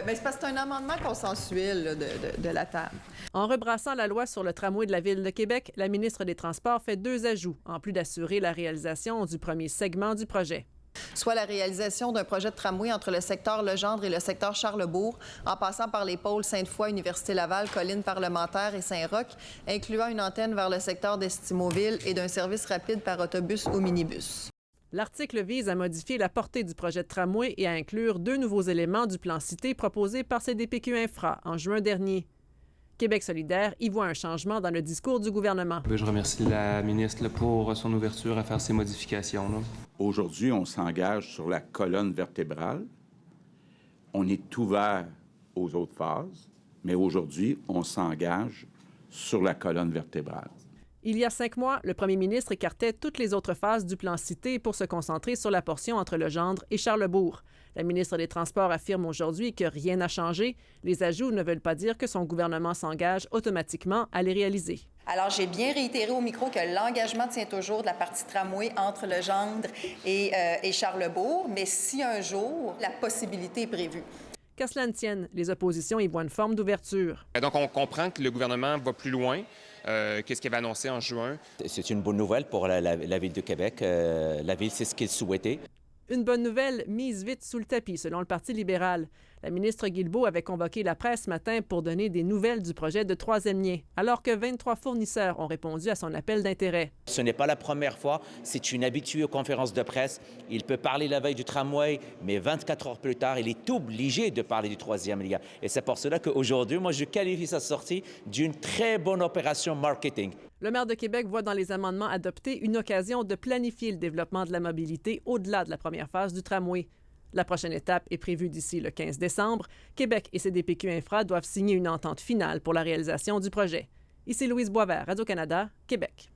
bien, c'est parce que c'est un amendement consensuel là, de la table. En rebrassant la loi sur le tramway de la Ville de Québec, la ministre des Transports fait 2 ajouts, en plus d'assurer la réalisation du premier segment du projet. Soit la réalisation d'un projet de tramway entre le secteur Legendre et le secteur Charlesbourg, en passant par les pôles Sainte-Foy, Université Laval, Colline Parlementaire et Saint-Roch, incluant une antenne vers le secteur d'Estimauville et d'un service rapide par autobus ou minibus. L'article vise à modifier la portée du projet de tramway et à inclure 2 nouveaux éléments du plan cité proposé par CDPQ Infra en juin dernier. Québec solidaire y voit un changement dans le discours du gouvernement. Je remercie la ministre pour son ouverture à faire ces modifications-là. Aujourd'hui, on s'engage sur la colonne vertébrale. On est ouvert aux autres phases, mais aujourd'hui, on s'engage sur la colonne vertébrale. Il y a 5 mois, le premier ministre écartait toutes les autres phases du plan cité pour se concentrer sur la portion entre Legendre et Charlesbourg. La ministre des Transports affirme aujourd'hui que rien n'a changé. Les ajouts ne veulent pas dire que son gouvernement s'engage automatiquement à les réaliser. Alors, j'ai bien réitéré au micro que l'engagement tient toujours de la partie tramway entre Legendre et Charlesbourg, mais si un jour, la possibilité est prévue. Qu'à cela ne tienne, les oppositions y voient une forme d'ouverture. Donc, on comprend que le gouvernement va plus loin que ce qu'il avait annoncé en juin. C'est une bonne nouvelle pour la Ville de Québec. La Ville, c'est ce qu'il souhaitait. Une bonne nouvelle mise vite sous le tapis, selon le Parti libéral. La ministre Guilbeault avait convoqué la presse ce matin pour donner des nouvelles du projet de troisième lien, alors que 23 fournisseurs ont répondu à son appel d'intérêt. Ce n'est pas la première fois, c'est une habituée aux conférences de presse. Il peut parler la veille du tramway, mais 24 heures plus tard, il est obligé de parler du troisième lien. Et c'est pour cela qu'aujourd'hui, moi, je qualifie sa sortie d'une très bonne opération marketing. Le maire de Québec voit dans les amendements adoptés une occasion de planifier le développement de la mobilité au-delà de la première phase du tramway. La prochaine étape est prévue d'ici le 15 décembre. Québec et CDPQ Infra doivent signer une entente finale pour la réalisation du projet. Ici Louise Boisvert, Radio-Canada, Québec.